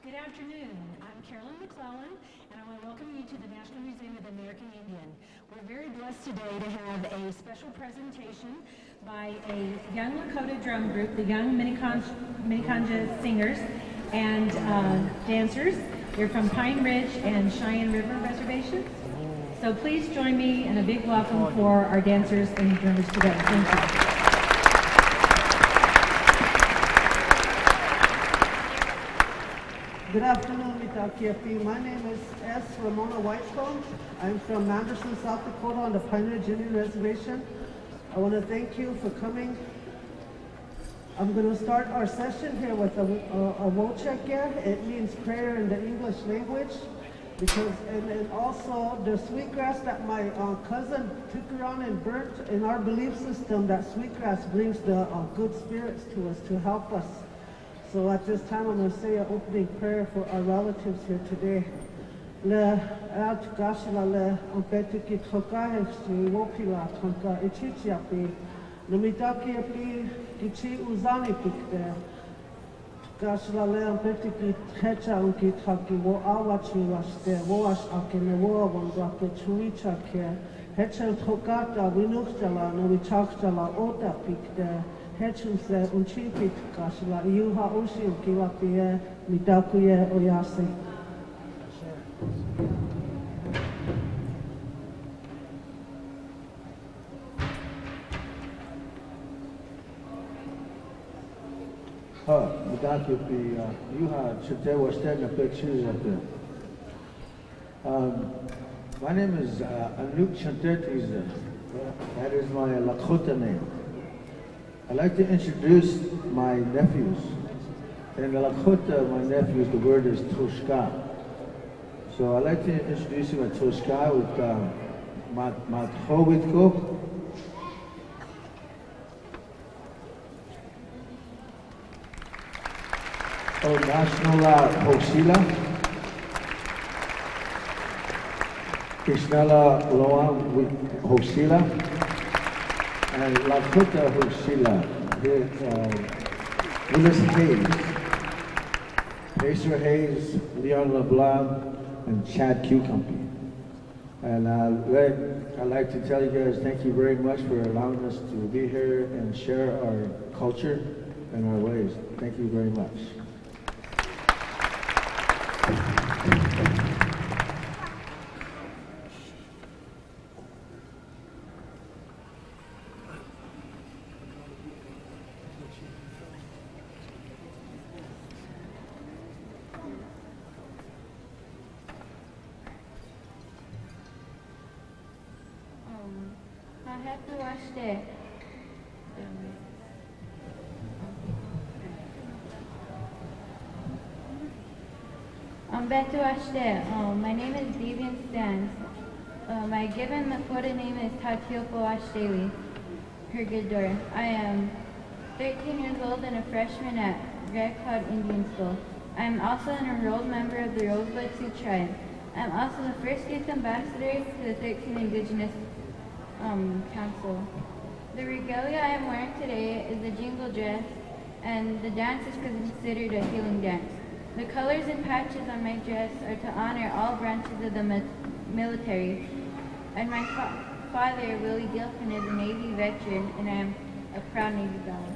Good afternoon. I'm Carolyn McClellan, and I want to welcome you to the National Museum of the American Indian. We're very blessed today to have a special presentation by a young Lakota drum group, the Young Minneconjou Singers and Dancers. They're from Pine Ridge and Cheyenne River Reservation. So please join me in a big welcome for our dancers and drummers today. Thank you. Good afternoon, Mitakiapi. My name is S. Ramona Whitestone. I'm from Manderson, South Dakota on the Pine Ridge Indian Reservation. I want to thank you for coming. I'm going to start our session here with a wochekia. It means prayer in the English language. And also the sweetgrass that my cousin took around and burnt. In our belief system, that sweetgrass brings the good spirits to us to help us. So at this time, I'm going to say an opening prayer for our relatives here today. Le at gashla le ampetuki tokahe si wopila tonka ichichiapi. Namitaki api kichi uzani pikte. Gashla le ampetuki hecha unki taki wo awachi washte wo ash akene wo awangake chuicha ke. Hecha tokata winuchtala nawichakhtala ota pikte. Hechumse unchipit kashla yuha ushi ukiwapie mitakuye oyasi. Mitakuye yuha chute washten pictures up there. My name is Anouk Chantetriza. That is my Lakota name. I'd like to introduce my nephews. In the Lakota, my nephews, the word is Toshka. So I'd like to introduce you to Toshka with Matchovitko. O National Hoxila. Krishnala Loam with Hoxila. And Lakota Hushila, Willis Hayes, Pacer Hayes, Leon LeBlanc, and Chad Cucumber. And I'd like to tell you guys thank you very much for allowing us to be here and share our culture and our ways. Thank you very much. My name is Devian Stans. My given Lakota name is Tatiopo Ashteli, Hergidor. I am 13 years old and a freshman at Red Cloud Indian School. I am also an enrolled member of the Rosebud Sioux Tribe. I am also the first youth ambassador to the 13 Indigenous Council. The regalia I am wearing today is a jingle dress, and the dance is considered a healing dance. The colors and patches on my dress are to honor all branches of the military. And my father, Willie Gilpin, is a Navy veteran, and I am a proud Navy daughter.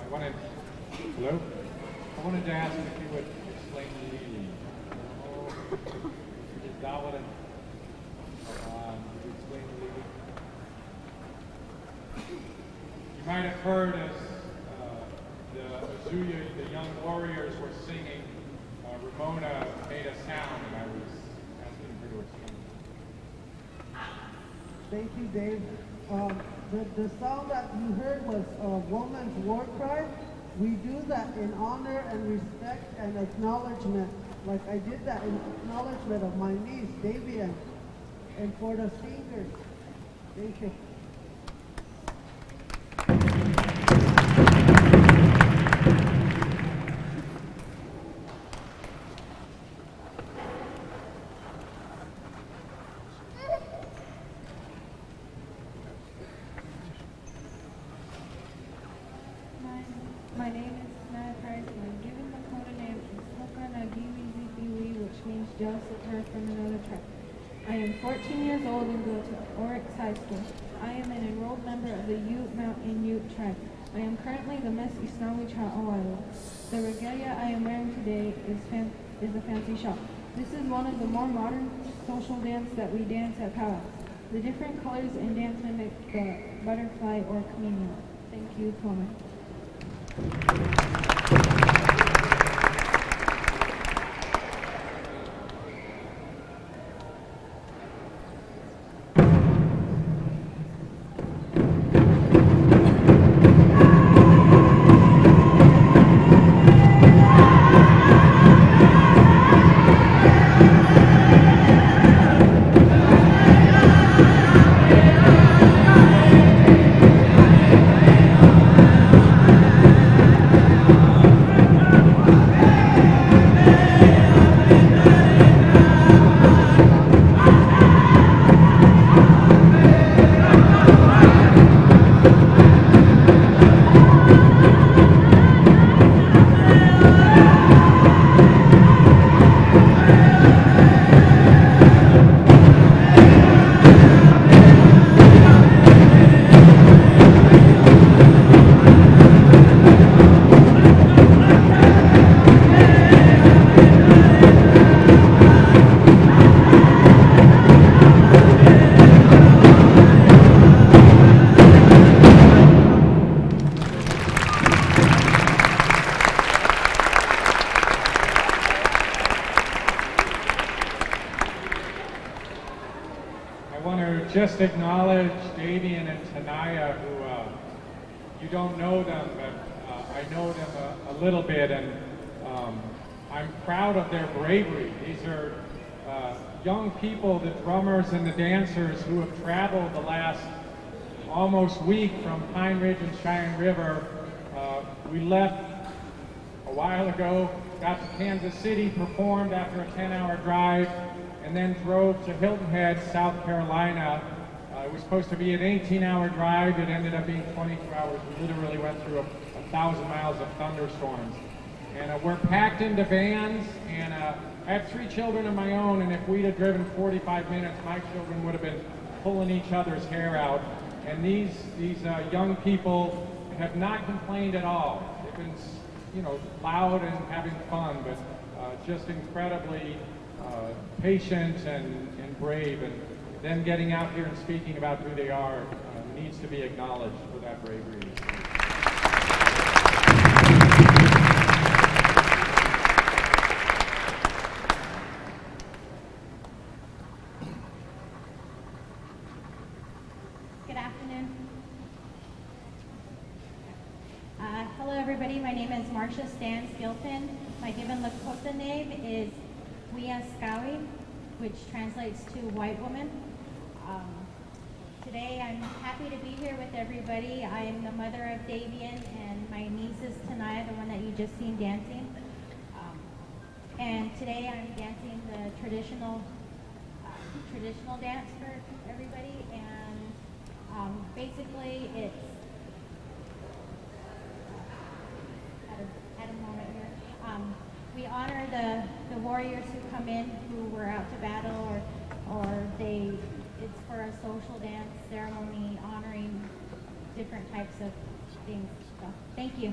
Hello? I wanted to ask if you would explain the Lili. Is that what it, would you explain the Lili? You might have heard as the Azuya, the young warriors were singing, Ramona made a sound, and I was asking her to explain. Thank you, Dave. The sound that you heard was a woman's war cry. We do that in honor and respect and acknowledgement. Like I did that in acknowledgement of my niece, Davian, and for the singers. Thank you. My name is Naya Price, and I'm given the Lakota name Ismokanagiwi, which means jealous of her from another tribe. I am 14 years old and go to Oryx High School. I am an enrolled member of the Ute Mountain Ute tribe. I am currently the Miss Isnawicha Oilo. The regalia I am wearing today is a fancy shawl. This is one of the more modern social dance that we dance at powwows. The different colors and dance mimic the butterfly or chameleon. Thank you, Coleman. Just acknowledge Davian and Tanaya, who you don't know them, but I know them a little bit, and I'm proud of their bravery. These are young people, the drummers and the dancers, who have traveled the last almost week from Pine Ridge and Cheyenne River. We left a while ago, got to Kansas City, performed after a 10-hour drive, and then drove to Hilton Head, South Carolina. It was supposed to be an 18-hour drive. It ended up being 22 hours. We literally went through 1,000 miles of thunderstorms. And we're packed into vans, and I have 3 children of my own, and if we'd have driven 45 minutes, my children would have been pulling each other's hair out. And these young people have not complained at all. They've been, loud and having fun, but just incredibly patient and brave, and them getting out here and speaking about who they are needs to be acknowledged for that bravery. Good afternoon. Hello everybody, my name is Marcia Stan Skilton. My given Lakota name is Wiaskawi, which translates to white woman. Today I'm happy to be here with everybody. I am the mother of Davian, and my niece is Tanaya, the one that you just seen dancing. And today I'm dancing the traditional dance for everybody, and basically it's at a moment here. We honor the warriors who come in, who were out to battle, or it's for a social dance ceremony honoring different types of things. So, thank you.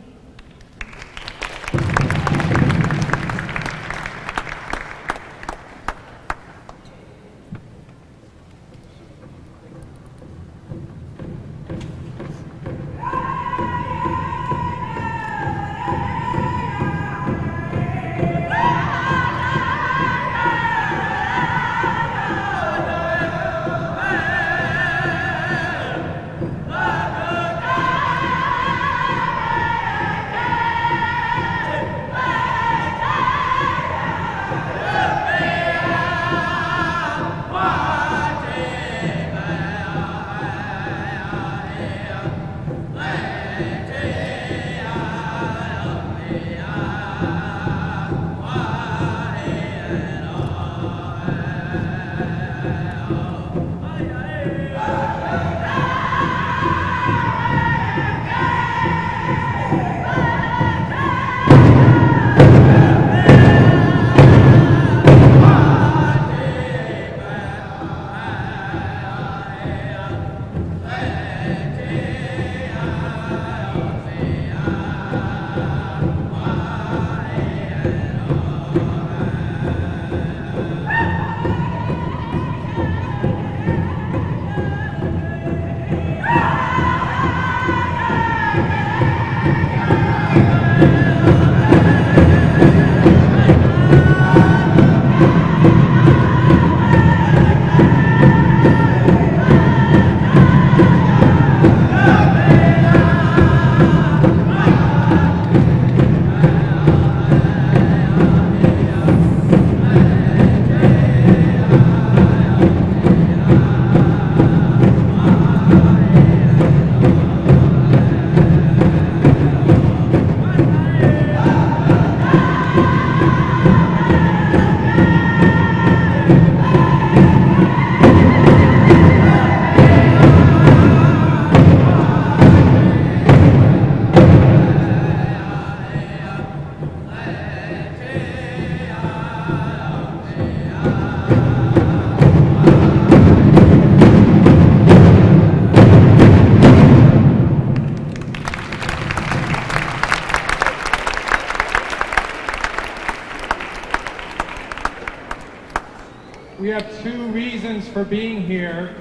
We have two reasons for being here.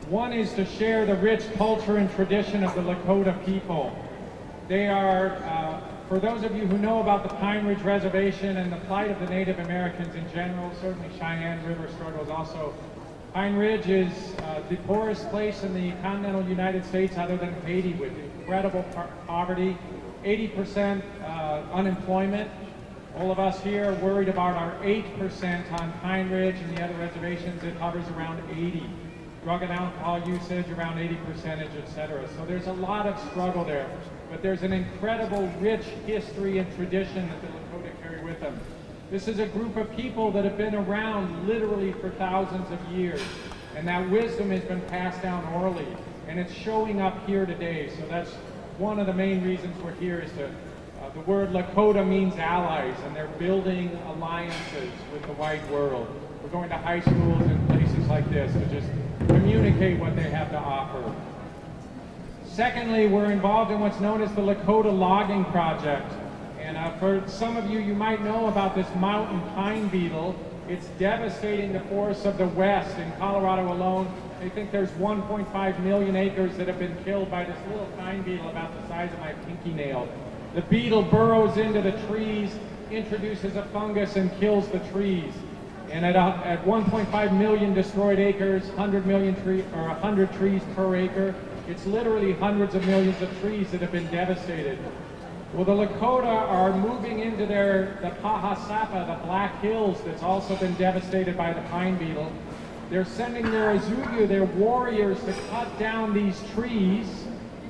One is to share the rich culture and tradition of the Lakota people. They are, for those of you who know about the Pine Ridge Reservation and the plight of the Native Americans in general, certainly Cheyenne River struggles also. Pine Ridge is the poorest place in the continental United States other than Haiti, with incredible poverty, 80% unemployment. All of us here are worried about our 8% on Pine Ridge and the other reservations. It hovers around 80. Drug and alcohol usage around 80%, etc. So there's a lot of struggle there. But there's an incredible rich history and tradition that the Lakota carry with them. This is a group of people that have been around literally for thousands of years. And that wisdom has been passed down orally. And it's showing up here today. So that's one of the main reasons we're here, is to the word Lakota means allies, and they're building alliances with the white world. We're going to high schools and places like this to just communicate what they have to offer. Secondly, we're involved in what's known as the Lakota Logging Project. And for some of you, you might know about this mountain pine beetle. It's devastating the forests of the West. In Colorado alone, they think there's 1.5 million acres that have been killed by this little pine beetle about the size of my pinky nail. The beetle burrows into the trees, introduces a fungus, and kills the trees. And at 1.5 million destroyed acres, 100 trees per acre, it's literally hundreds of millions of trees that have been devastated. Well, the Lakota are moving into the Pahasapa, the Black Hills, that's also been devastated by the pine beetle. They're sending their Azuyu, their warriors, to cut down these trees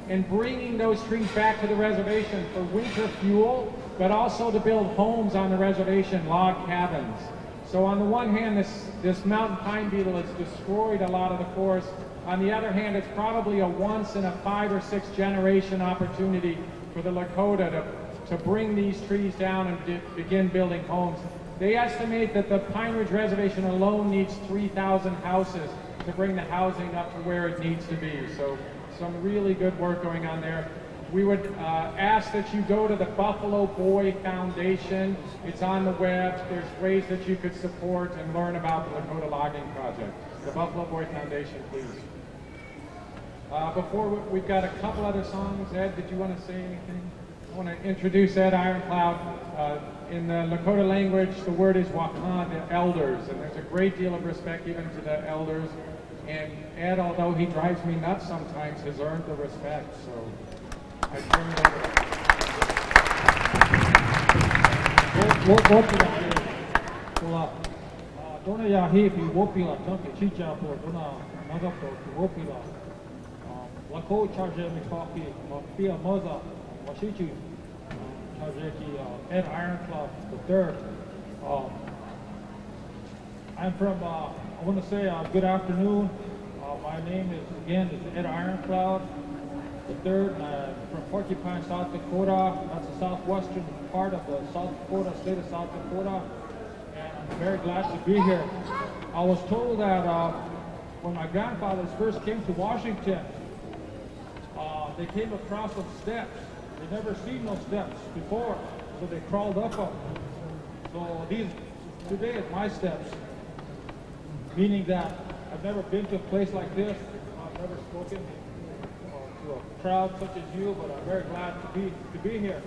and bringing those trees back to the reservation for winter fuel, but also to build homes on the reservation, log cabins. So on the one hand, this mountain pine beetle has destroyed a lot of the forest. On the other hand, it's probably a once in a 5 or 6 generation opportunity for the Lakota to bring these trees down and begin building homes. They estimate that the Pine Ridge Reservation alone needs 3,000 houses to bring the housing up to where it needs to be. So some really good work going on there. We would ask that you go to the Buffalo Boy Foundation. It's on the web. There's ways that you could support and learn about the Lakota Logging Project. The Buffalo Boy Foundation, please. Before we've got a couple other songs. Ed, did you want to say anything? I want to introduce Ed Ironcloud. In the Lakota language, the word is wakan, the elders, and there's a great deal of respect given to the elders. And Ed, although he drives me nuts sometimes, has earned the respect. So I turn it over. Dona ya hepi wopila tanke chicha po dona nagapo wopila. Lako charge me coffee pia moza washichu charge ki Ed Ironcloud the third. I'm from I want to say good afternoon. My name is Ed Ironcloud the third. I'm from Porcupine, South Dakota. That's the southwestern part of the South Dakota state of South Dakota. I'm very glad to be here. I was told that when my grandfathers first came to Washington, they came across some steps. They never seen no steps before, so they crawled up them. So today is my steps, meaning that I've never been to a place like this. I've never spoken to a crowd such as you, but I'm very glad to be here.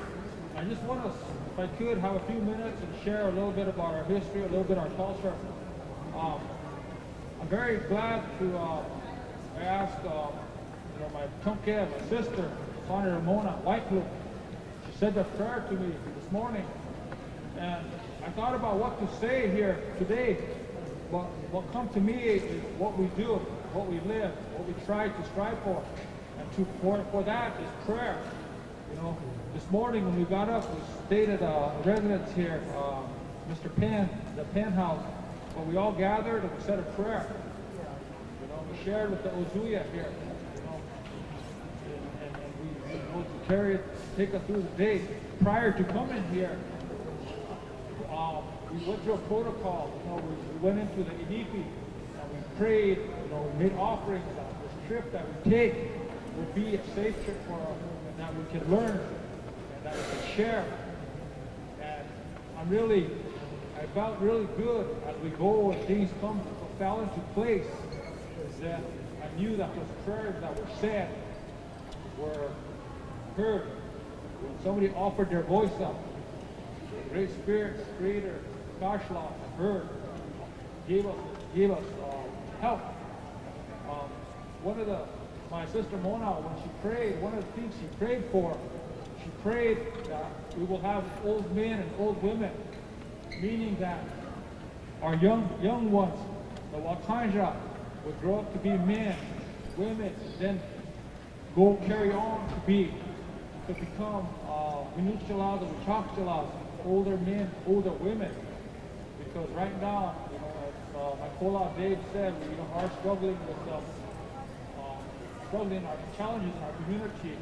I just want to, if I could, have a few minutes and share a little bit about our history, a little bit our culture. I'm very glad to ask my tonke, my sister, Sonny Ramona Whitecloak. She said the prayer to me this morning, and I thought about what to say here today. But what come to me is what we do, what we live, what we try to strive for, and for that is prayer. This morning when we got up, we stayed at a residence here, Mr. Penn, the Penn House, but we all gathered and we said a prayer. We shared with the Ozuya here, and we wanted to carry it, take us through the day. Prior to coming here, we went through a protocol. We went into the Inipi and we prayed. We made offerings that this trip that we take will be a safe trip for us, and that we can learn and that we can share. And I felt really good as we go and things fell into place, that I knew that those prayers that were said were heard. When somebody offered their voice up, the Great Spirit, Creator, Kashla, heard, gave us help. My sister Mona, when she prayed, one of the things she prayed for, she prayed that we will have old men and old women, meaning that our young ones, the Wakanja, would grow up to be men, women, then go carry on to become Minuchalas and Chakchalas, older men, older women. Because right now, as my Kola Dave said, we are struggling with our challenges in our community.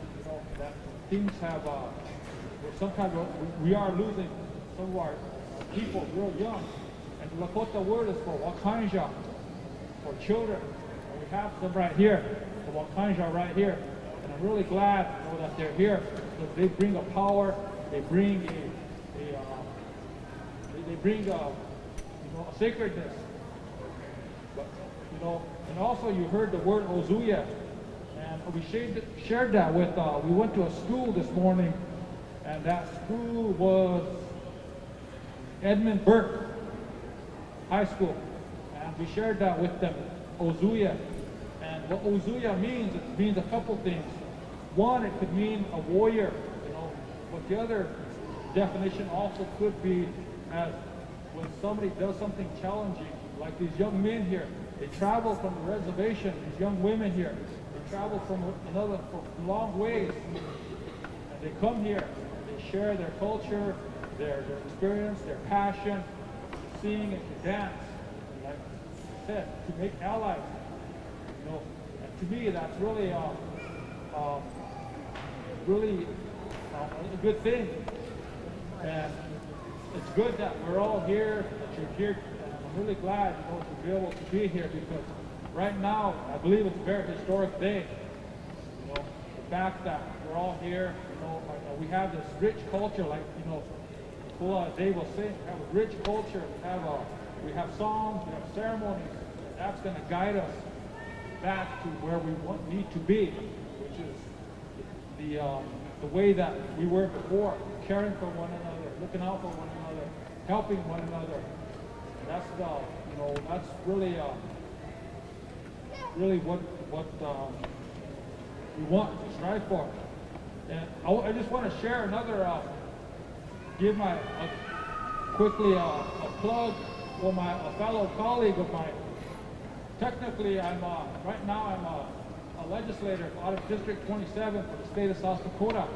That things have, sometimes we are losing some of our people real young. And the Lakota word is for Wakanja, for children. And we have them right here, the Wakanja right here. And I'm really glad that they're here, because they bring a power, they bring a sacredness. But, and also you heard the word Ozuya, and we shared that with, we went to a school this morning, and that school was Edmund Burke High School, and we shared that with them, Ozuya. And what Ozuya means, it means a couple things. One, it could mean a warrior, but the other definition also could be as when somebody does something challenging, like these young men here. They travel from the reservation, these young women here. They travel from long ways, and they come here. And they share their culture, their experience, their passion, to sing and to dance. And like I said, to make allies. And to me, that's really a good thing. And it's good that we're all here, that you're here. And I'm really glad, to be able to be here, because right now, I believe it's a very historic day. fact that we're all here, we have this rich culture, like, Dave was saying, we have a rich culture, we have songs, we have ceremonies, that's going to guide us back to where we need to be, which is the way that we were before, caring for one another, looking out for one another, helping one another. That's that's really what we want to strive for. And I just want to share another, give quickly a plug for a fellow colleague of mine. Technically, right now I'm a legislator out of District 27 for the state of South Dakota.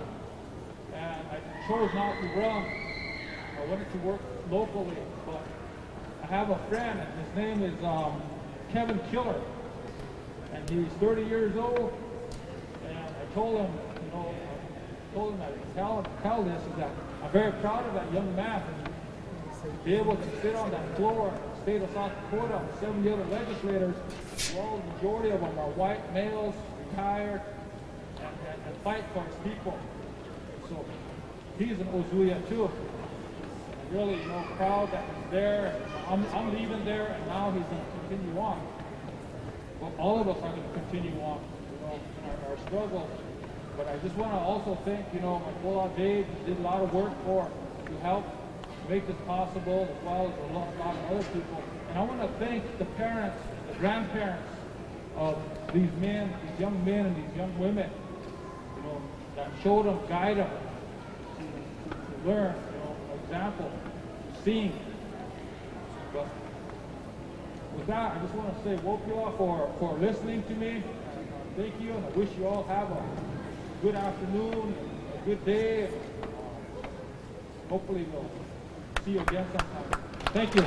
And I chose not to run. I wanted to work locally, but I have a friend, and his name is Kevin Killer. And he's 30 years old, and I told him, that tell this, is that I'm very proud of that young man. To be able to sit on that floor in the state of South Dakota with 70 other legislators, well, the majority of them are white males, retired, and fight for his people. So he's an Ozuya too. I'm really, proud that he's there. I'm leaving there, and now he's going to continue on. Well, all of us are going to continue on, in our struggles. But I just want to also thank, my Kola Dave, who did a lot of work to help make this possible, as well as a lot of other people. And I want to thank the parents, the grandparents of these men, these young men and these young women, that showed them, guide them to learn, example, seeing. But with that, I just want to say Wopila for listening to me. Thank you, and I wish you all have a good afternoon, a good day. Hopefully we'll see you again sometime. Thank you.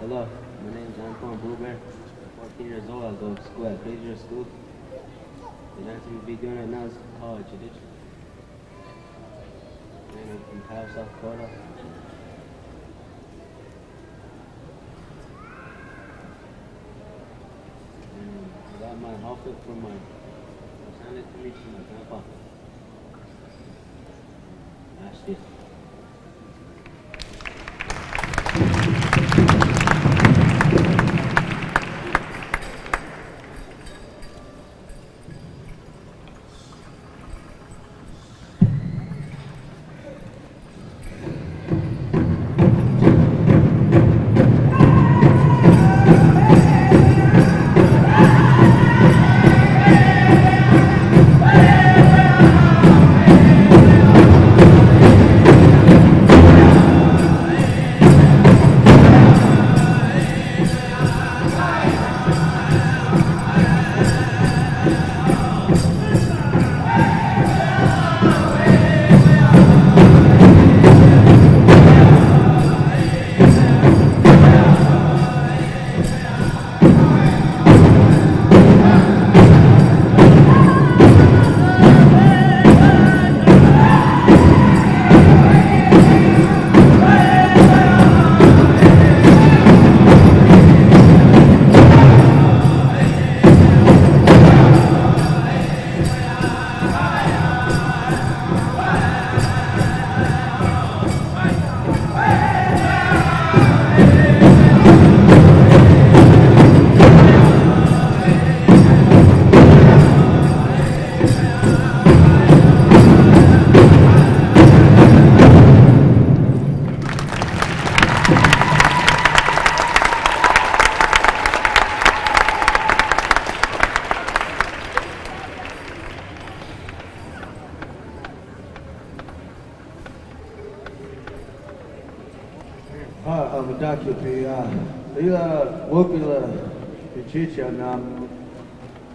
Hello, my name is Antoine Bluebear. 14 years old. I go to school at Page School. The dance we'll be doing right now is called tradition. And I'm from South Dakota. And I got my outfit from my sent it to me from my grandpa last year.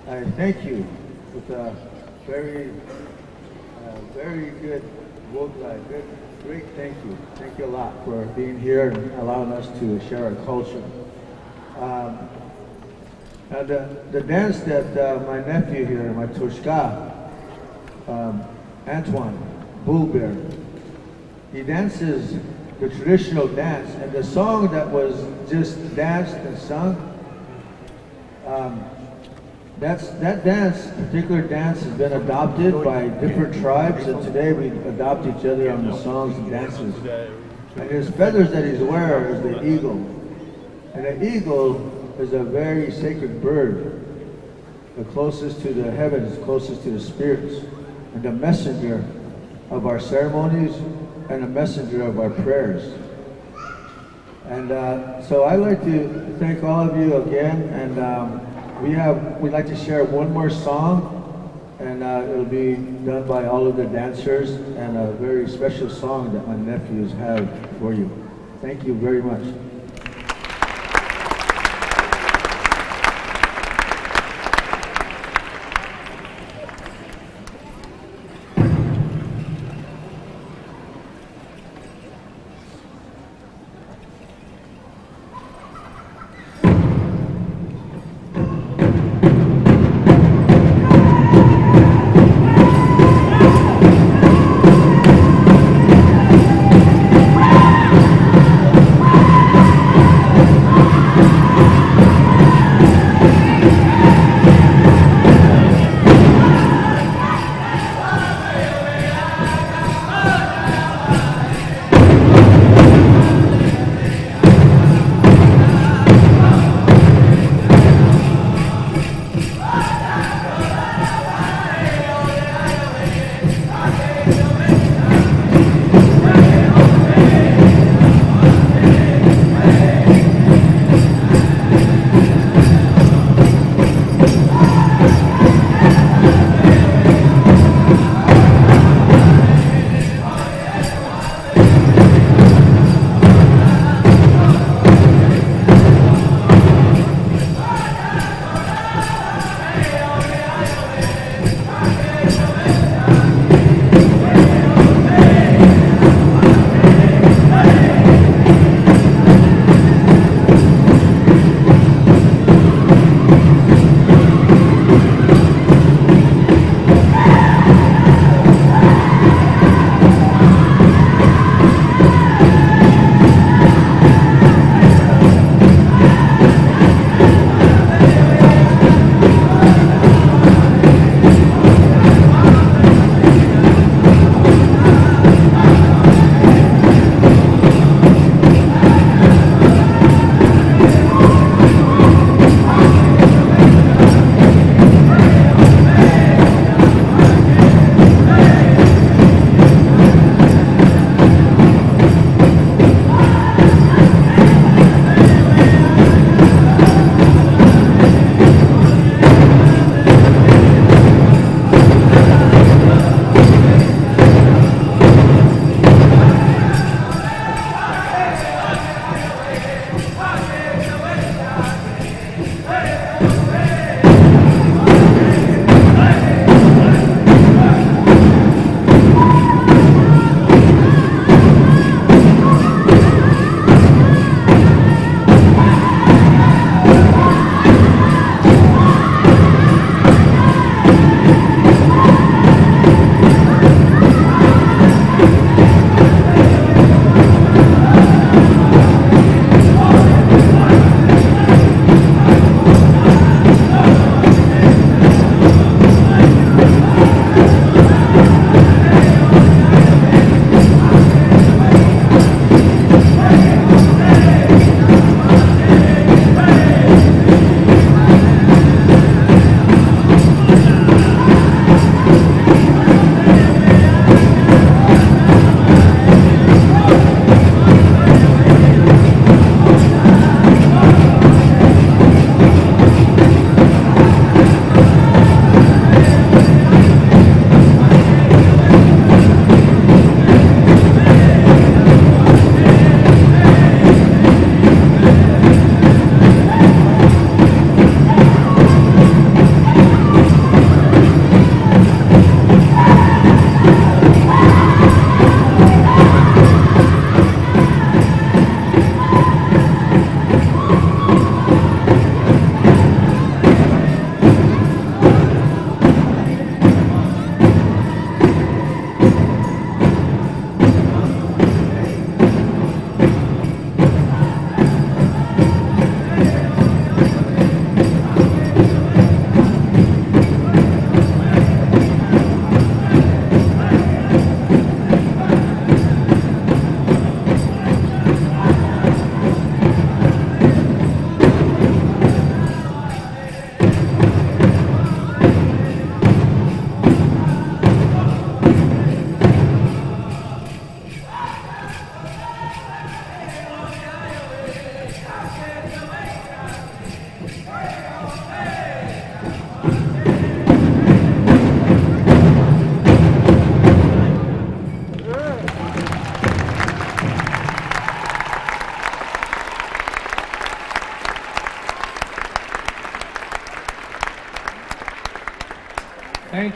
I thank you with a very good work life. Great thank you. Thank you a lot for being here and allowing us to share our culture. Now the dance that my nephew here, my Tushka, Antoine, Bull Bear. He dances the traditional dance, and the song that was just danced and sung, that particular dance has been adopted by different tribes, and today we adopt each other on the songs and dances. And his feathers that he's wearing is the eagle. And the eagle is a very sacred bird, the closest to the heavens, closest to the spirits, and the messenger of our ceremonies and a messenger of our prayers. And so I'd like to thank all of you again, and we'd like to share one more song, and it'll be done by all of the dancers, and a very special song that my nephews have for you. Thank you very much.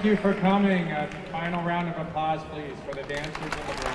thank you for coming. A final round of applause, please, for the dancers and the drummers.